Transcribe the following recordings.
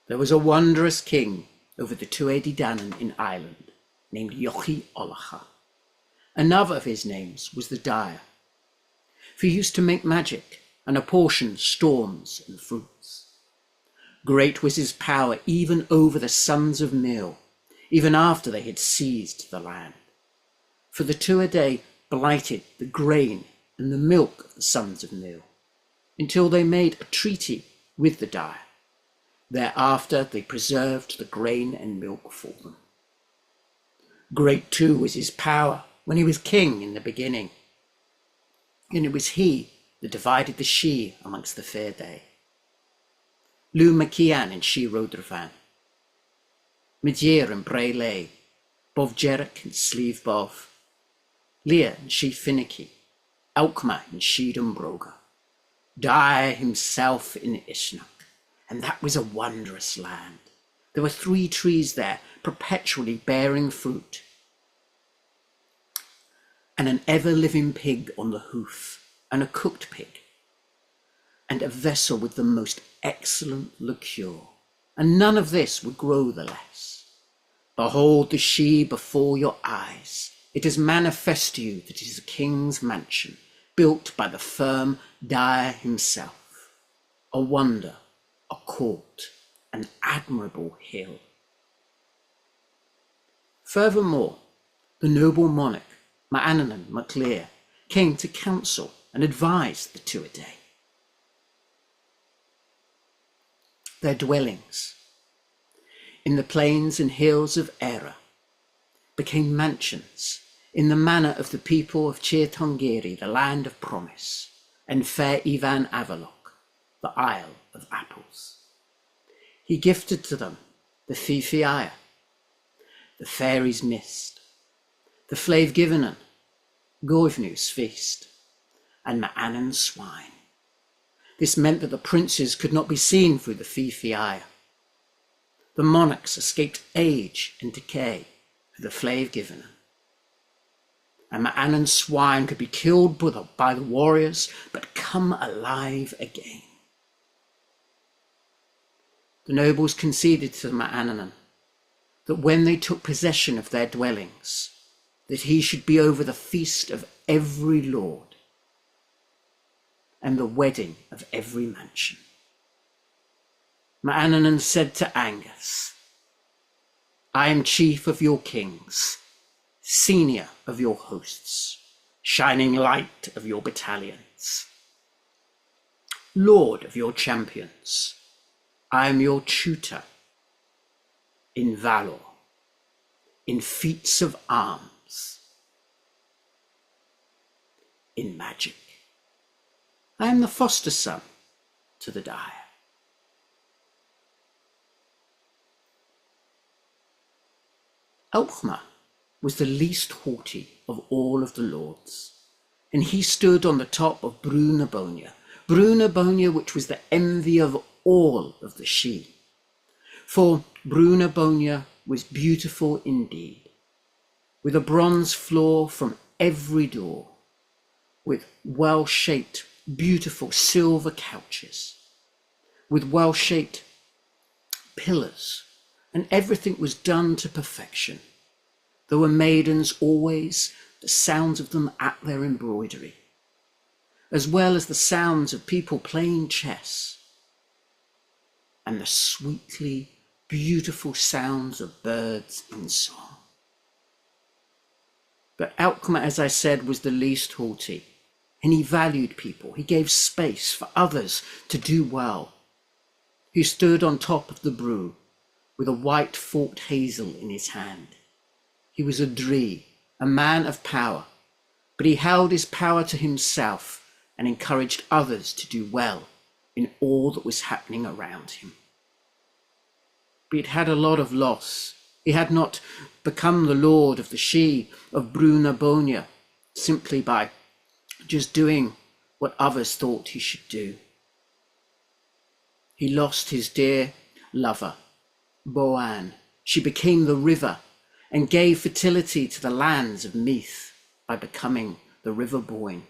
There was a wondrous king over the Tuedi Danann in Ireland named Yochi Olacha. Another of his names was the Dyer, for he used to make magic and apportion storms and fruits. Great was his power even over the sons of Mil, even after they had seized the land. For the Tuatha blighted the grain and the milk of the sons of Mil, until they made a treaty with the Dyer. Thereafter they preserved the grain and milk for them. Great too was his power when he was king in the beginning, and it was he that divided the Shi amongst the fair day. Lu Macian and Shi Rodravan, Midir and Bray Lay, Bov Jeric and Sleeve Bov, Leah and Shi Finicky, Elcmar and Shi Dumbroga, Dyer himself in Ishnuk, and that was a wondrous land. There were 3 trees there, perpetually bearing fruit, and an ever-living pig on the hoof, and a cooked pig, and a vessel with the most excellent liqueur, and none of this would grow the less. Behold the Shi before your eyes. It is manifest to you that it is a king's mansion, built by the firm Dyer himself, a wonder, a court, an admirable hill. Furthermore, the noble monarch, Ma'ananan MacLear, came to counsel and advised the Tuatha. Their dwellings in the plains and hills of Era became mansions in the manner of the people of Tirtongiri, the land of promise, and fair Ivan Avalok, the Isle of Apples. He gifted to them the Fifiaya, the fairies' mist, the Flav-Givenan, Goivnu's feast, and Ma'anan's swine. This meant that the princes could not be seen through the Fifiaya. The monarchs escaped age and decay through the Flav-Givenan. And Ma'anan's swine could be killed by the warriors, but come alive again. The nobles conceded to Ma'ananan that when they took possession of their dwellings, that he should be over the feast of every lord and the wedding of every mansion. Ma'ananan said to Angus, I am chief of your kings, senior of your hosts, shining light of your battalions, lord of your champions. I am your tutor in valor, in feats of arms, in magic. I am the foster son to the Dyer. Elcmar was the least haughty of all of the lords, and he stood on the top of Brunabonia, which was the envy of all of the Shi. For Brunabonia was beautiful indeed, with a bronze floor from every door, with well-shaped, beautiful silver couches, with well-shaped pillars, and everything was done to perfection. There were maidens always, the sounds of them at their embroidery, as well as the sounds of people playing chess, and the sweetly beautiful sounds of birds in song. But Elcmar, as I said, was the least haughty, and he valued people. He gave space for others to do well. He stood on top of the brew with a white forked hazel in his hand. He was a Dree, a man of power, but he held his power to himself and encouraged others to do well in all that was happening around him. But he'd had a lot of loss. He had not become the lord of the Shi of Brunabonia simply by just doing what others thought he should do. He lost his dear lover, Boann. She became the river and gave fertility to the lands of Meath by becoming the River Boyne.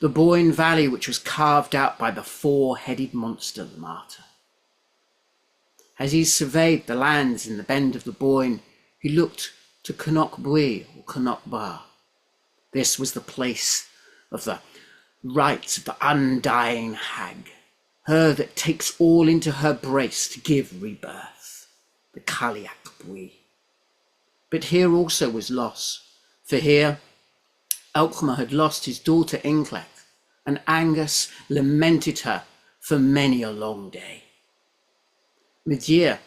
The Boyne Valley, which was carved out by the 4-headed monster, the Martyr. As he surveyed the lands in the bend of the Boyne, he looked to Connaught or Connaught. This was the place of the rites of the undying hag, her that takes all into her brace to give rebirth, the Cailleach Bui. But here also was loss, for here Elcmar had lost his daughter Inclech, and Angus lamented her for many a long day. Medea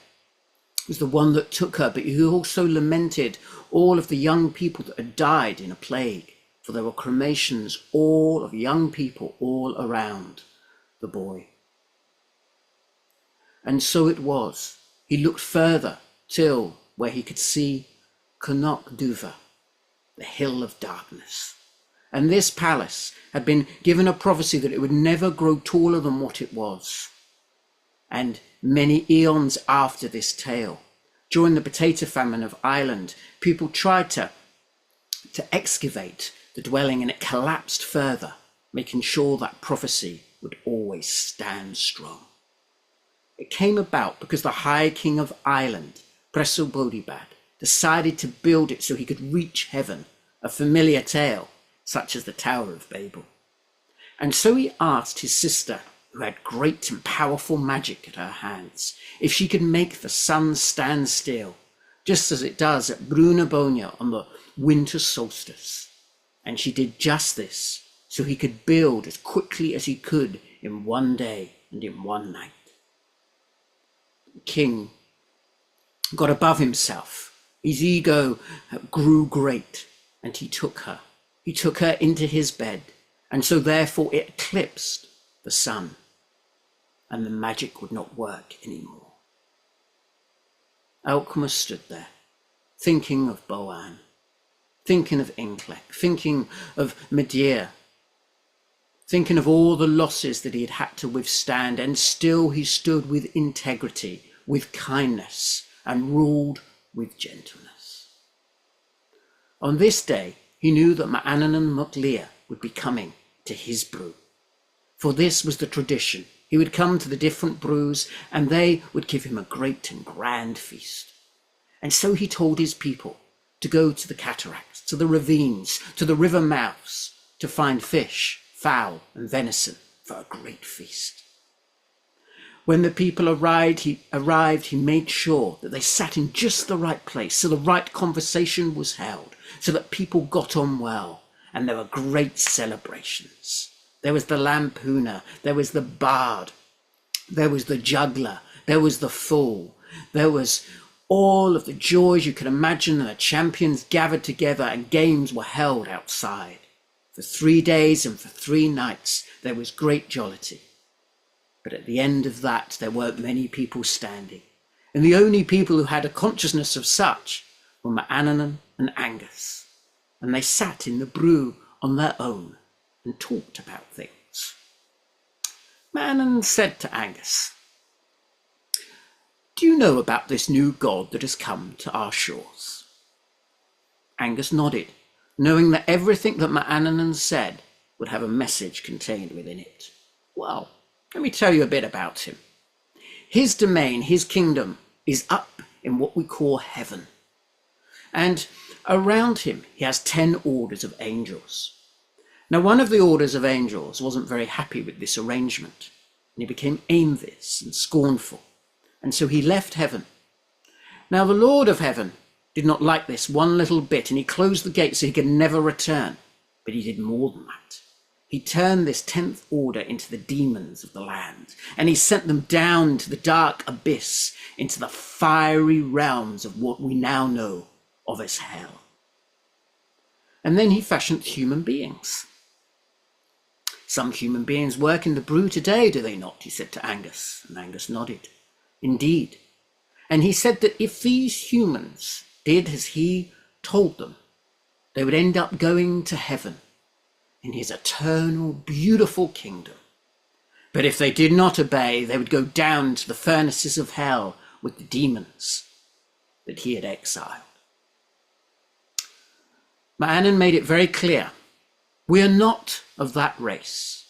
was the one that took her, but he also lamented all of the young people that had died in a plague, for there were cremations all of young people all around the boy. And so it was. He looked further till where he could see Connaught, the hill of darkness. And this palace had been given a prophecy that it would never grow taller than what it was. And many eons after this tale, during the potato famine of Ireland, people tried to excavate the dwelling, and it collapsed further, making sure that prophecy would always stand strong. It came about because the High King of Ireland, Presil Bodibad, decided to build it so he could reach heaven, a familiar tale such as the Tower of Babel. And so he asked his sister, who had great and powerful magic at her hands, if she could make the sun stand still, just as it does at Brunabonia on the winter solstice. And she did just this, so he could build as quickly as he could in one day and in one night. The king got above himself. His ego grew great, and he took her. He took her into his bed, and so therefore it eclipsed the sun, and the magic would not work anymore. Elcmar stood there, thinking of Boann, thinking of Inclech, thinking of Medea, thinking of all the losses that he had to withstand, and still he stood with integrity, with kindness, and ruled with gentleness. On this day, he knew that Ma'ananan Mac Lir would be coming to his brew. For this was the tradition. He would come to the different brews, and they would give him a great and grand feast. And so he told his people to go to the cataracts, to the ravines, to the river mouths, to find fish, fowl, and venison for a great feast. When the people arrived, he made sure that they sat in just the right place, so the right conversation was held, so that people got on well, and there were great celebrations. There was the lampooner, there was the bard, there was the juggler, there was the fool, there was all of the joys you could imagine, and the champions gathered together and games were held outside. For 3 days and for 3 nights there was great jollity. But at the end of that there weren't many people standing, and the only people who had a consciousness of such were Ma'ananan and Angus, and they sat in the brew on their own and talked about things. Ma'ananan said to Angus, "Do you know about this new god that has come to our shores?" Angus nodded, knowing that everything that Ma'ananan said would have a message contained within it. "Well, let me tell you a bit about him. His domain, his kingdom, is up in what we call heaven. And around him, he has 10 orders of angels. Now, one of the orders of angels wasn't very happy with this arrangement, and he became envious and scornful, and so he left heaven. Now, the Lord of heaven did not like this one little bit, and he closed the gate so he could never return. But he did more than that. He turned this 10th order into the demons of the land, and he sent them down to the dark abyss, into the fiery realms of what we now know of as hell. And then he fashioned human beings. Some human beings work in the brew today, do they not? He said to Angus, and Angus nodded. Indeed. And he said that if these humans did as he told them, they would end up going to heaven in his eternal, beautiful kingdom. But if they did not obey, they would go down to the furnaces of hell with the demons that he had exiled. Ma'anan made it very clear, we are not of that race.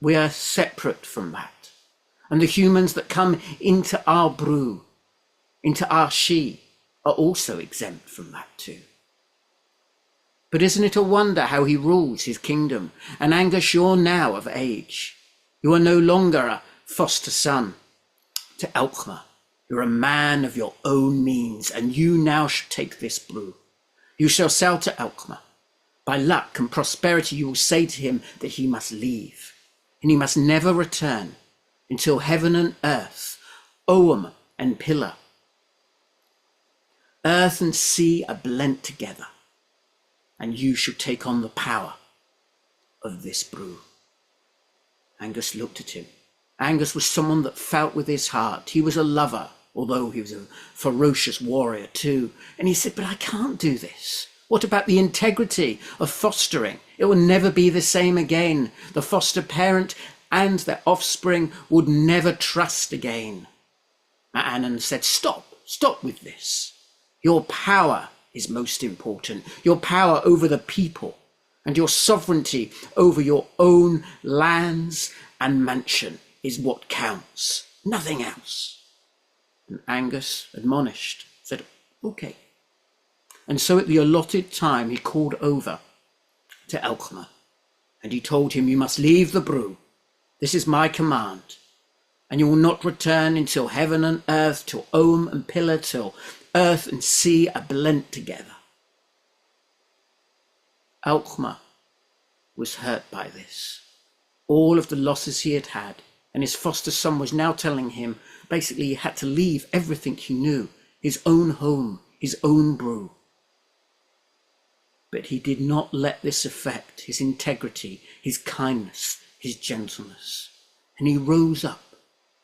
We are separate from that. And the humans that come into our brew into Arshi are also exempt from that too. But isn't it a wonder how he rules his kingdom? And Angus, you're now of age. You are no longer a foster son to Elcmar. You're a man of your own means, and you now shall take this brew. You shall sell to Elcmar. By luck and prosperity you will say to him that he must leave, and he must never return until heaven and earth, Oam and Pillar, earth and sea are blent together, and you shall take on the power of this brew. Angus looked at him. Angus was someone that felt with his heart. He was a lover, although he was a ferocious warrior too. And he said, but I can't do this. What about the integrity of fostering? It will never be the same again. The foster parent and their offspring would never trust again. Annan said, stop with this. Your power is most important. Your power over the people and your sovereignty over your own lands and mansion is what counts, nothing else. And Angus, admonished, said, okay. And so at the allotted time he called over to Elcmar, and he told him, you must leave the brew. This is my command, and you will not return until heaven and earth, till Oam and Pillar, till earth and sea are blent together. Elcmar was hurt by this. All of the losses he had had, and his foster son was now telling him basically he had to leave everything he knew, his own home, his own brew. But he did not let this affect his integrity, his kindness, his gentleness. And he rose up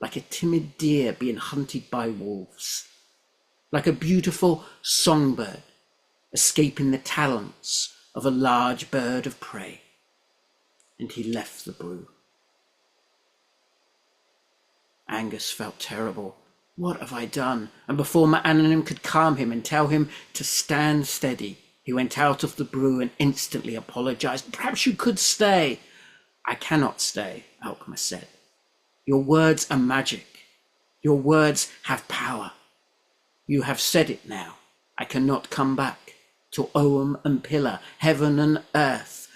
like a timid deer being hunted by wolves, like a beautiful songbird escaping the talons of a large bird of prey. And he left the brew. Angus felt terrible. What have I done? And before Ma'ananim could calm him and tell him to stand steady, he went out of the brew and instantly apologized. Perhaps you could stay. I cannot stay, Elcmar said. Your words are magic. Your words have power. You have said it now. I cannot come back till Oam and Pillar, heaven and earth,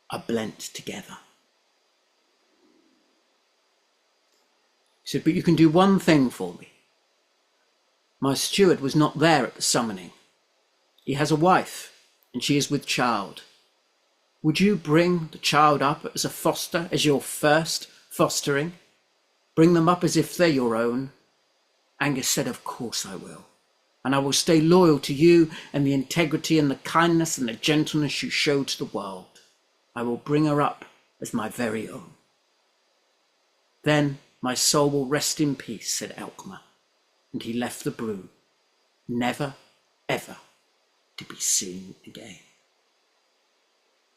are blent together. He said, but you can do one thing for me. My steward was not there at the summoning. He has a wife, and she is with child. Would you bring the child up as a foster, as your first fostering? Bring them up as if they're your own? Angus said, of course I will. And I will stay loyal to you and the integrity and the kindness and the gentleness you show to the world. I will bring her up as my very own. Then my soul will rest in peace, said Elcmar. And he left the brew, never, ever to be seen again.